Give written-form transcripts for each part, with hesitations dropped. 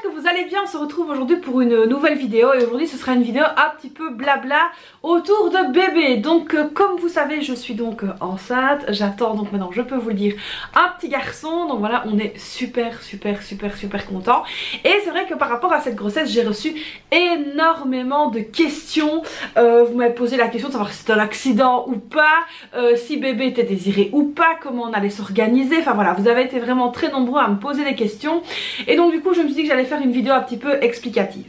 que vous allez bien. On se retrouve aujourd'hui pour une nouvelle vidéo et aujourd'hui ce sera une vidéo un petit peu blabla autour de bébé. Donc comme vous savez, je suis donc enceinte, j'attends donc maintenant, je peux vous le dire, un petit garçon. Donc voilà, on est super content. Et c'est vrai que par rapport à cette grossesse, j'ai reçu énormément de questions. Vous m'avez posé la question de savoir si c'était un accident ou pas, si bébé était désiré ou pas, comment on allait s'organiser. Enfin voilà, vous avez été vraiment très nombreux à me poser des questions. Et donc du coup je me suis dit que j'allais faire une vidéo un petit peu explicative.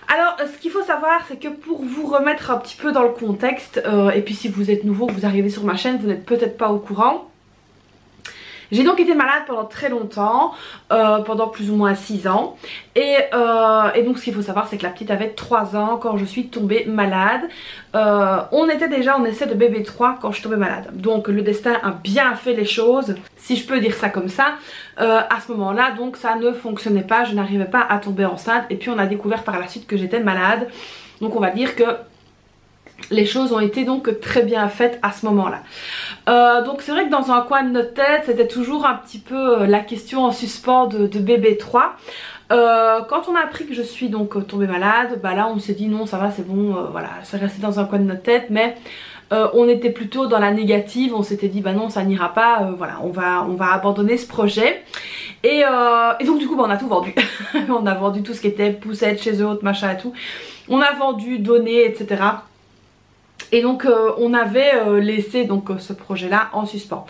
Alors ce qu'il faut savoir, c'est que pour vous remettre un petit peu dans le contexte, et puis si vous êtes nouveau, vous arrivez sur ma chaîne, vous n'êtes peut-être pas au courant. J'ai donc été malade pendant très longtemps, pendant plus ou moins 6 ans. Et donc ce qu'il faut savoir, c'est que la petite avait 3 ans quand je suis tombée malade. On était déjà en essai de bébé 3 quand je suis tombée malade. Donc le destin a bien fait les choses, si je peux dire ça comme ça. À ce moment-là, donc ça ne fonctionnait pas, je n'arrivais pas à tomber enceinte. Et puis on a découvert par la suite que j'étais malade. Donc on va dire que les choses ont été donc très bien faites à ce moment-là. Donc c'est vrai que dans un coin de notre tête, c'était toujours un petit peu la question en suspens de bébé 3. Quand on a appris que je suis donc tombée malade, bah là on s'est dit non, ça va, c'est bon, voilà, c'est resté dans un coin de notre tête, mais on était plutôt dans la négative. On s'était dit bah non, ça n'ira pas, voilà, on va abandonner ce projet. Et donc du coup bah, on a tout vendu. On a vendu tout ce qui était poussette chez eux, autres machin et tout. On a vendu, donné, etc. Et donc on avait laissé donc ce projet là en suspens.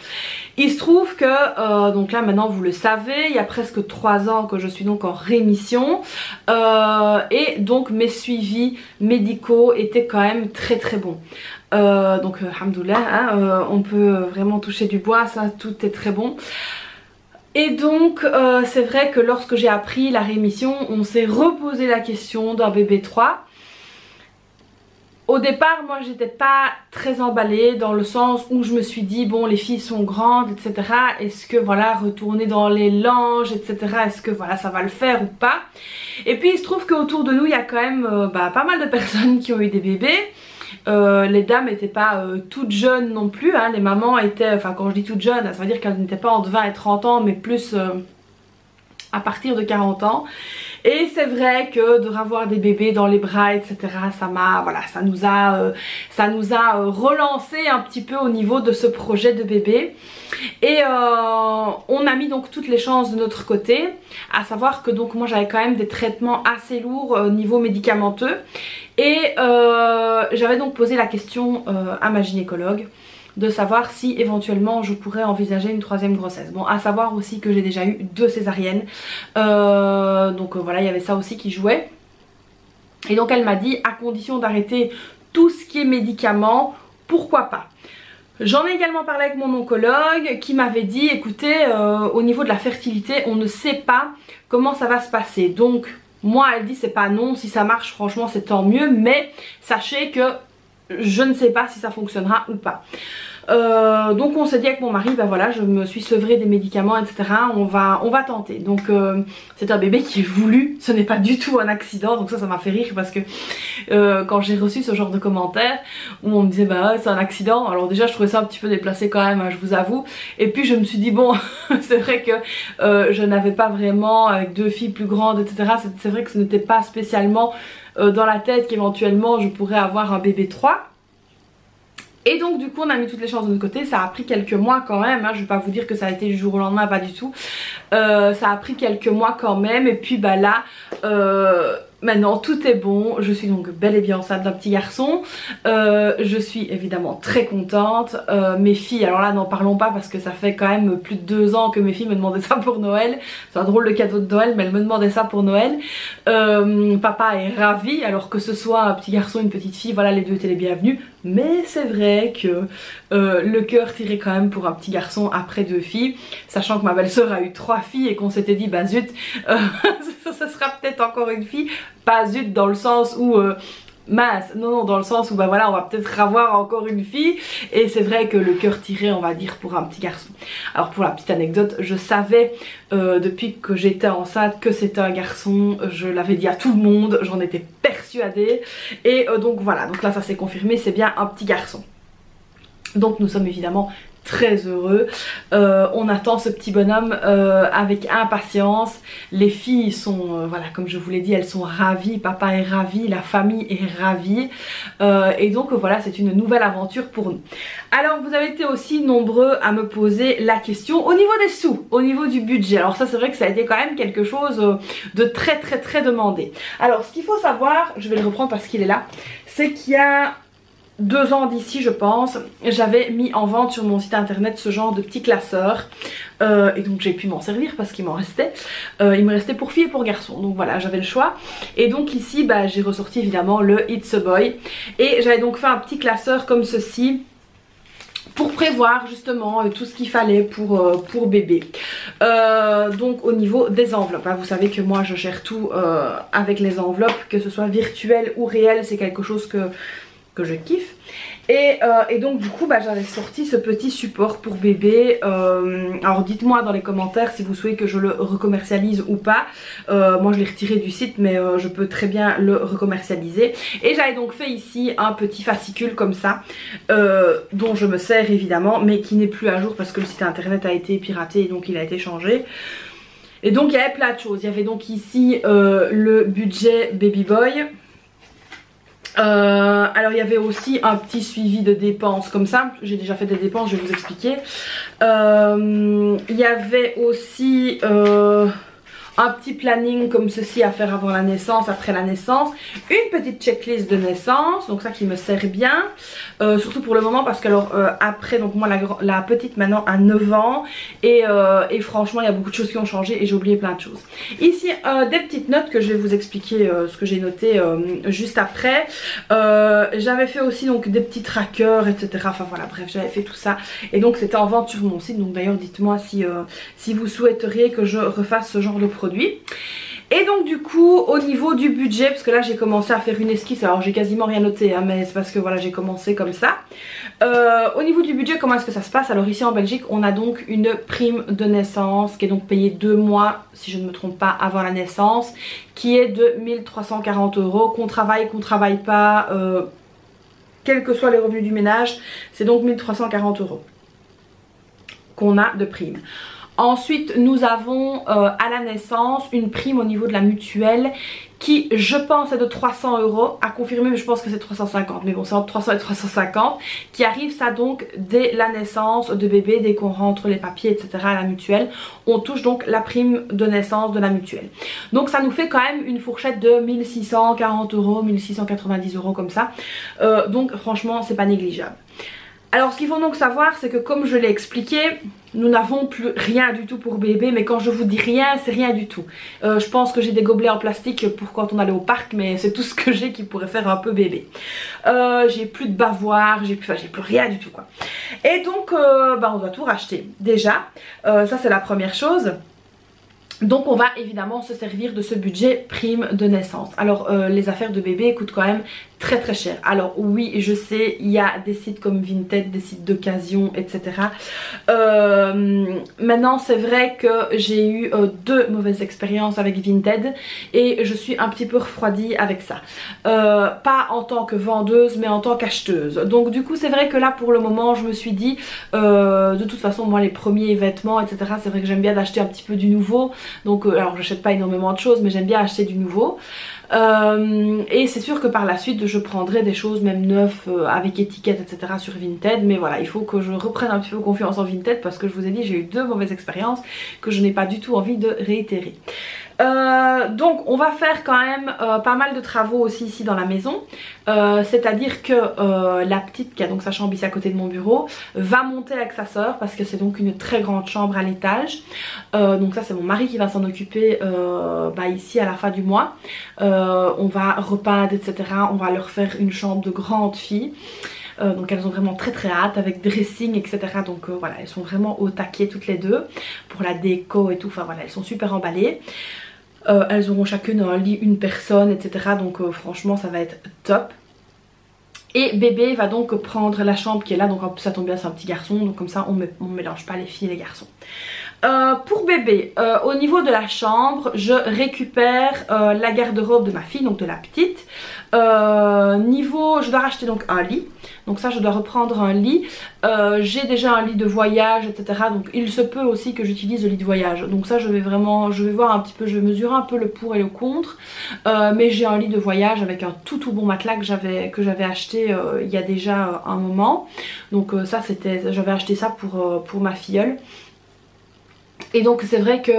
Il se trouve que donc là maintenant vous le savez, il y a presque 3 ans que je suis donc en rémission, et donc mes suivis médicaux étaient quand même très bons. Donc alhamdoulilah, hein, on peut vraiment toucher du bois, ça tout est très bon. Et donc c'est vrai que lorsque j'ai appris la rémission, on s'est reposé la question d'un bébé 3. Au départ moi j'étais pas très emballée, dans le sens où je me suis dit bon, les filles sont grandes, etc. Est-ce que voilà, retourner dans les langes, etc. Est-ce que voilà, ça va le faire ou pas. Et puis il se trouve qu'autour de nous il y a quand même pas mal de personnes qui ont eu des bébés. Les dames n'étaient pas toutes jeunes non plus, hein. Les mamans étaient, enfin quand je dis toutes jeunes, ça veut dire qu'elles n'étaient pas entre 20 et 30 ans, mais plus à partir de 40 ans. Et c'est vrai que de revoir des bébés dans les bras, etc., ça nous a relancé un petit peu au niveau de ce projet de bébé. Et on a mis donc toutes les chances de notre côté, à savoir que donc moi j'avais quand même des traitements assez lourds au niveau médicamenteux. Et j'avais donc posé la question à ma gynécologue de savoir si éventuellement je pourrais envisager une 3e grossesse. Bon, à savoir aussi que j'ai déjà eu 2 césariennes, donc voilà, il y avait ça aussi qui jouait. Et donc elle m'a dit, à condition d'arrêter tout ce qui est médicaments, pourquoi pas. J'en ai également parlé avec mon oncologue qui m'avait dit, écoutez, au niveau de la fertilité, on ne sait pas comment ça va se passer. Donc moi elle dit c'est pas non, si ça marche franchement c'est tant mieux, mais sachez que je ne sais pas si ça fonctionnera ou pas. Donc on s'est dit avec mon mari, bah voilà, je me suis sevrée des médicaments, etc. On va tenter. Donc c'est un bébé qui est voulu, ce n'est pas du tout un accident. Donc ça m'a fait rire parce que quand j'ai reçu ce genre de commentaires où on me disait bah ouais, c'est un accident, alors déjà je trouvais ça un petit peu déplacé quand même, hein, je vous avoue. Et puis je me suis dit bon, c'est vrai que je n'avais pas vraiment, avec 2 filles plus grandes, etc. C'est vrai que ce n'était pas spécialement dans la tête qu'éventuellement je pourrais avoir un bébé 3. Et donc du coup on a mis toutes les chances de notre côté. Ça a pris quelques mois quand même, hein. Je vais pas vous dire que ça a été du jour au lendemain, pas du tout. Ça a pris quelques mois quand même. Et puis bah là maintenant tout est bon. Je suis donc bel et bien enceinte d'un petit garçon. Je suis évidemment très contente. Mes filles, alors là n'en parlons pas parce que ça fait quand même plus de 2 ans que mes filles me demandaient ça pour Noël. C'est un drôle de cadeau de Noël, mais elles me demandaient ça pour Noël. Papa est ravi, alors que ce soit un petit garçon, une petite fille, voilà, les deux étaient les bienvenus. Mais c'est vrai que le cœur tirait quand même pour un petit garçon après 2 filles, sachant que ma belle-sœur a eu 3 filles et qu'on s'était dit bah zut, ça sera peut-être encore une fille. Pas zut dans le sens où mince, non, dans le sens où bah voilà, on va peut-être avoir encore une fille. Et c'est vrai que le cœur tirait, on va dire, pour un petit garçon. Alors pour la petite anecdote, je savais depuis que j'étais enceinte que c'était un garçon. Je l'avais dit à tout le monde, j'en étais persuadée. Et donc voilà, donc là ça s'est confirmé, c'est bien un petit garçon. Donc nous sommes évidemment très heureux. On attend ce petit bonhomme avec impatience. Les filles sont, voilà, comme je vous l'ai dit, elles sont ravies, papa est ravi, la famille est ravie. Et donc voilà, c'est une nouvelle aventure pour nous. Alors vous avez été aussi nombreux à me poser la question au niveau des sous, au niveau du budget. Alors ça c'est vrai que ça a été quand même quelque chose de très demandé. Alors ce qu'il faut savoir, je vais le reprendre parce qu'il est là, c'est qu'il y a 2 ans d'ici je pense, j'avais mis en vente sur mon site internet ce genre de petit classeur et donc j'ai pu m'en servir parce qu'il m'en restait. Il me restait pour filles et pour garçons, donc voilà, j'avais le choix. Et donc ici bah, j'ai ressorti évidemment le It's a Boy et j'avais donc fait un petit classeur comme ceci pour prévoir justement tout ce qu'il fallait pour bébé. Donc au niveau des enveloppes, hein, vous savez que moi je gère tout avec les enveloppes, que ce soit virtuel ou réel, c'est quelque chose que je kiffe. Et donc du coup bah, j'avais sorti ce petit support pour bébé. Alors dites-moi dans les commentaires si vous souhaitez que je le recommercialise ou pas. Moi je l'ai retiré du site mais je peux très bien le recommercialiser. Et j'avais donc fait ici un petit fascicule comme ça dont je me sers évidemment mais qui n'est plus à jour parce que le site internet a été piraté et donc il a été changé. Et donc il y avait plein de choses. Il y avait donc ici le budget Baby Boy. Alors il y avait aussi un petit suivi de dépenses comme ça, j'ai déjà fait des dépenses, je vais vous expliquer. Il y avait aussi un petit planning comme ceci à faire avant la naissance, après la naissance, une petite checklist de naissance, donc ça qui me sert bien, surtout pour le moment parce que alors après, donc moi la petite maintenant a 9 ans et franchement il y a beaucoup de choses qui ont changé et j'ai oublié plein de choses. Ici des petites notes que je vais vous expliquer ce que j'ai noté juste après. J'avais fait aussi donc des petits trackers etc, enfin voilà bref j'avais fait tout ça et donc c'était en vente sur mon site, donc d'ailleurs dites-moi si vous souhaiteriez que je refasse ce genre de produit. Et donc du coup au niveau du budget, parce que là j'ai commencé à faire une esquisse, alors j'ai quasiment rien noté hein, mais c'est parce que voilà j'ai commencé comme ça. Au niveau du budget, comment est-ce que ça se passe? Alors ici en Belgique on a donc une prime de naissance qui est donc payée 2 mois si je ne me trompe pas avant la naissance, qui est de 1340 €, qu'on travaille pas, quels que soient les revenus du ménage, c'est donc 1340 € qu'on a de prime. Ensuite nous avons à la naissance une prime au niveau de la mutuelle qui je pense est de 300 € à confirmer, mais je pense que c'est 350, mais bon c'est entre 300 et 350 qui arrive ça donc dès la naissance de bébé, dès qu'on rentre les papiers etc à la mutuelle, on touche donc la prime de naissance de la mutuelle. Donc ça nous fait quand même une fourchette de 1640 €, 1690 € comme ça, donc franchement c'est pas négligeable. Alors ce qu'il faut donc savoir c'est que comme je l'ai expliqué, nous n'avons plus rien du tout pour bébé, mais quand je vous dis rien, c'est rien du tout. Je pense que j'ai des gobelets en plastique pour quand on allait au parc, mais c'est tout ce que j'ai qui pourrait faire un peu bébé. J'ai plus de bavoir, j'ai plus rien du tout quoi. Et donc bah, on doit tout racheter déjà, ça c'est la première chose. Donc on va évidemment se servir de ce budget prime de naissance. Alors les affaires de bébé coûtent quand même très cher. Alors oui je sais, il y a des sites comme Vinted, des sites d'occasion etc. Maintenant c'est vrai que j'ai eu 2 mauvaises expériences avec Vinted et je suis un petit peu refroidie avec ça. Pas en tant que vendeuse mais en tant qu'acheteuse. Donc du coup c'est vrai que là pour le moment je me suis dit de toute façon moi les premiers vêtements etc, c'est vrai que j'aime bien d'acheter un petit peu du nouveau. Donc alors j'achète pas énormément de choses mais j'aime bien acheter du nouveau. Et c'est sûr que par la suite je prendrai des choses même neuves avec étiquette etc sur Vinted, mais voilà il faut que je reprenne un petit peu confiance en Vinted parce que je vous ai dit j'ai eu 2 mauvaises expériences que je n'ai pas du tout envie de réitérer. Donc on va faire quand même pas mal de travaux aussi ici dans la maison, c'est à dire que la petite qui a donc sa chambre ici à côté de mon bureau va monter avec sa soeur parce que c'est donc une très grande chambre à l'étage, donc ça c'est mon mari qui va s'en occuper bah, ici à la fin du mois. On va repeindre etc, on va leur faire une chambre de grande fille. Donc elles ont vraiment très hâte avec dressing etc, donc voilà elles sont vraiment au taquet toutes les deux pour la déco et tout, enfin voilà elles sont super emballées. Elles auront chacune un lit, une personne etc, donc franchement ça va être top. Et bébé va donc prendre la chambre qui est là, donc en plus ça tombe bien c'est un petit garçon, donc comme ça on mélange pas les filles et les garçons. Pour bébé, au niveau de la chambre, je récupère la garde-robe de ma fille, donc de la petite. Je dois racheter donc un lit. Donc ça, je dois reprendre un lit. J'ai déjà un lit de voyage, etc. Donc il se peut aussi que j'utilise le lit de voyage. Donc ça, je vais voir un petit peu, je vais mesurer un peu le pour et le contre. Mais j'ai un lit de voyage avec un tout bon matelas que j'avais acheté il y a déjà un moment. Donc ça, j'avais acheté ça pour ma filleule. Et donc c'est vrai que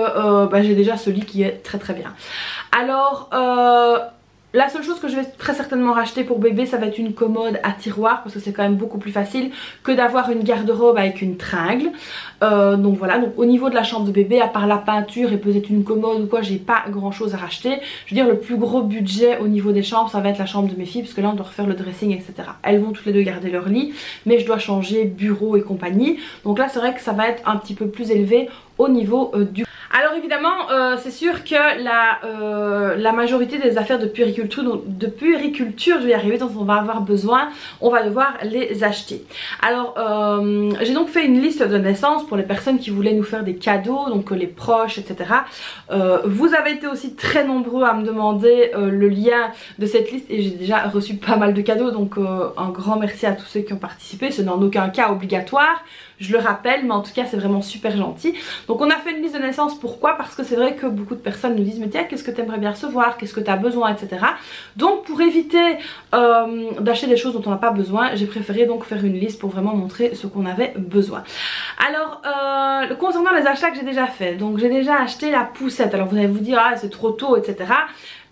j'ai déjà ce lit qui est très bien. Alors la seule chose que je vais très certainement racheter pour bébé, ça va être une commode à tiroir, parce que c'est quand même beaucoup plus facile que d'avoir une garde-robe avec une tringle. Donc voilà, donc au niveau de la chambre de bébé, à part la peinture et peut-être une commode ou quoi, j'ai pas grand chose à racheter. Je veux dire, le plus gros budget au niveau des chambres, ça va être la chambre de mes filles, parce que là on doit refaire le dressing, etc. Elles vont toutes les deux garder leur lit, mais je dois changer bureau et compagnie. Donc là c'est vrai que ça va être un petit peu plus élevé au niveau du... Alors évidemment c'est sûr que la majorité des affaires de puériculture, je vais y arriver, dont on va avoir besoin, on va devoir les acheter. Alors j'ai donc fait une liste de naissance pour les personnes qui voulaient nous faire des cadeaux, donc les proches, etc. Vous avez été aussi très nombreux à me demander le lien de cette liste et j'ai déjà reçu pas mal de cadeaux, donc un grand merci à tous ceux qui ont participé. Ce n'est en aucun cas obligatoire, je le rappelle, mais en tout cas c'est vraiment super gentil. Donc on a fait une liste de naissance, pourquoi? Parce que c'est vrai que beaucoup de personnes nous disent mais tiens, qu'est-ce que tu aimerais bien recevoir, qu'est-ce que tu as besoin, etc. Donc pour éviter d'acheter des choses dont on n'a pas besoin, j'ai préféré donc faire une liste pour vraiment montrer ce qu'on avait besoin. Alors concernant les achats que j'ai déjà fait, donc j'ai déjà acheté la poussette. Alors vous allez vous dire ah c'est trop tôt, etc.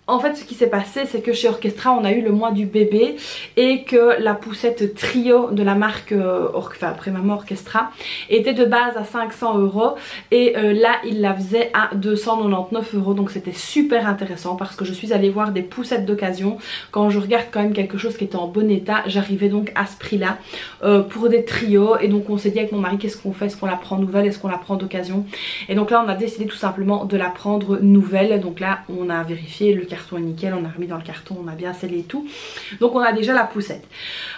En fait ce qui s'est passé c'est que chez Orchestra on a eu le mois du bébé et que la poussette trio de la marque après maman Orchestra était de base à 500 € et là il la faisait à 299 €, donc c'était super intéressant parce que je suis allée voir des poussettes d'occasion. Quand je regarde quand même quelque chose qui était en bon état, j'arrivais donc à ce prix là pour des trios, et donc on s'est dit avec mon mari qu'est-ce qu'on fait, est-ce qu'on la prend nouvelle, est-ce qu'on la prend d'occasion, et donc là on a décidé tout simplement de la prendre nouvelle. Donc là on a vérifié, le carton est nickel, on a remis dans le carton, on a bien scellé et tout, donc on a déjà la poussette.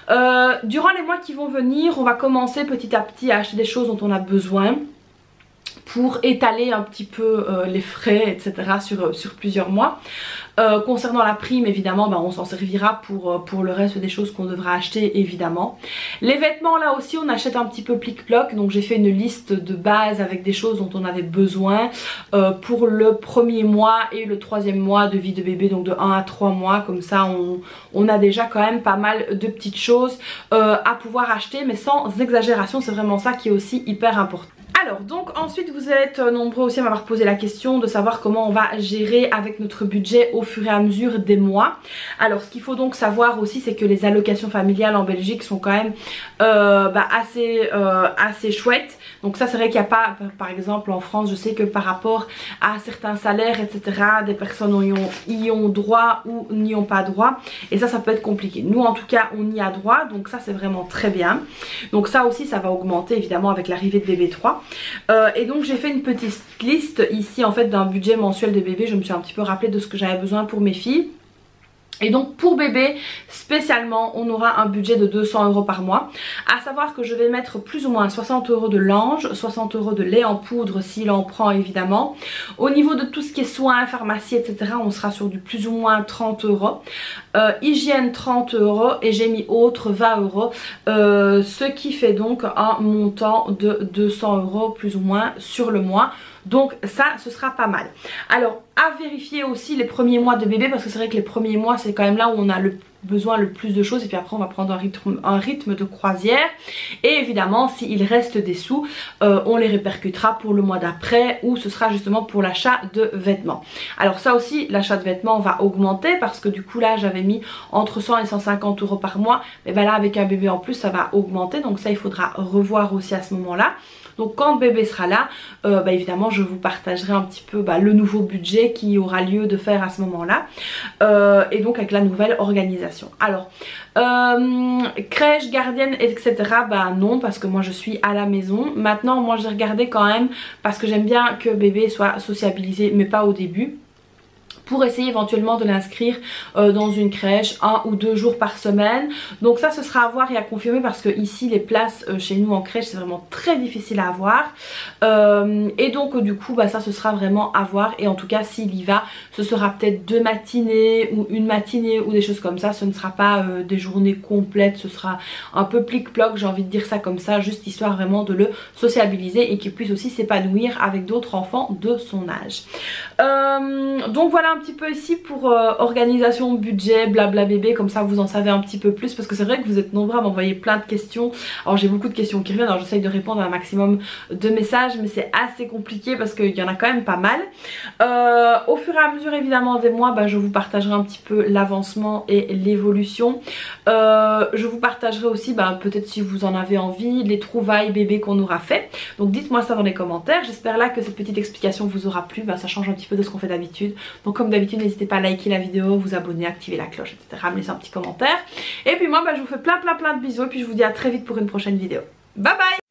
Durant les mois qui vont venir, on va commencer petit à petit à acheter des choses dont on a besoin pour étaler un petit peu les frais, etc. sur plusieurs mois. Concernant la prime, évidemment on s'en servira pour le reste des choses qu'on devra acheter, évidemment. Les vêtements, là aussi on achète un petit peu plic-ploc, donc j'ai fait une liste de base avec des choses dont on avait besoin pour le premier mois et le troisième mois de vie de bébé, donc de 1 à 3 mois, comme ça on a déjà quand même pas mal de petites choses à pouvoir acheter, mais sans exagération, c'est vraiment ça qui est aussi hyper important. Alors donc ensuite vous êtes nombreux aussi à m'avoir posé la question de savoir comment on va gérer avec notre budget au fur et à mesure des mois. Alors ce qu'il faut donc savoir aussi, c'est que les allocations familiales en Belgique sont quand même assez chouettes. Donc ça c'est vrai qu'il n'y a pas, par exemple en France je sais que par rapport à certains salaires, etc., des personnes y ont droit ou n'y ont pas droit, et ça peut être compliqué. Nous en tout cas on y a droit, donc ça c'est vraiment très bien. Donc ça aussi ça va augmenter évidemment avec l'arrivée de bébé 3. Et donc j'ai fait une petite liste ici en fait d'un budget mensuel de bébé. Je me suis un petit peu rappelé de ce que j'avais besoin pour mes filles. Et donc pour bébé spécialement on aura un budget de 200 € par mois. À savoir que je vais mettre plus ou moins 60 € de linge, 60 € de lait en poudre s'il en prend évidemment. Au niveau de tout ce qui est soins, pharmacie, etc., on sera sur du plus ou moins 30 €. Hygiène 30 € et j'ai mis autre 20 €. Ce qui fait donc un montant de 200 € plus ou moins sur le mois. Donc ça ce sera pas mal. Alors à vérifier aussi les premiers mois de bébé, parce que c'est vrai que les premiers mois c'est quand même là où on a besoin le plus de choses, et puis après on va prendre un rythme de croisière. Et évidemment s'il reste des sous on les répercutera pour le mois d'après, où ce sera justement pour l'achat de vêtements. Alors ça aussi, l'achat de vêtements va augmenter parce que du coup là j'avais mis entre 100 et 150 € par mois, mais ben là avec un bébé en plus ça va augmenter, donc ça il faudra revoir aussi à ce moment là. Donc quand bébé sera là, évidemment je vous partagerai un petit peu le nouveau budget qui aura lieu de faire à ce moment là, et donc avec la nouvelle organisation. Alors crèche, gardienne, etc., non, parce que moi je suis à la maison. Maintenant moi j'ai regardé quand même parce que j'aime bien que bébé soit sociabilisé, mais pas au début. pour essayer éventuellement de l'inscrire dans une crèche 1 ou 2 jours par semaine. Donc ça ce sera à voir et à confirmer parce que ici les places chez nous en crèche c'est vraiment très difficile à avoir. Et donc du coup bah, ça ce sera vraiment à voir, et en tout cas s'il y va ce sera peut-être 2 matinées ou une matinée ou des choses comme ça. Ce ne sera pas des journées complètes, ce sera un peu plic-ploc, j'ai envie de dire ça comme ça, juste histoire vraiment de le sociabiliser et qu'il puisse aussi s'épanouir avec d'autres enfants de son âge. Donc voilà un petit peu ici pour organisation, budget, blabla bébé, comme ça vous en savez un petit peu plus parce que c'est vrai que vous êtes nombreux à m'envoyer plein de questions. Alors j'ai beaucoup de questions qui reviennent, alors j'essaye de répondre à un maximum de messages mais c'est assez compliqué parce qu'il y en a quand même pas mal. Au fur et à mesure évidemment des mois bah, je vous partagerai un petit peu l'avancement et l'évolution. Je vous partagerai aussi bah, peut-être si vous en avez envie les trouvailles bébés qu'on aura fait. Donc dites-moi ça dans les commentaires. J'espère là que cette petite explication vous aura plu, bah, ça change un petit peu de ce qu'on fait d'habitude. Donc comme d'habitude n'hésitez pas à liker la vidéo, vous abonner, activer la cloche, etc. Me laisser un petit commentaire. Et puis moi bah, je vous fais plein de bisous et puis je vous dis à très vite pour une prochaine vidéo. Bye bye.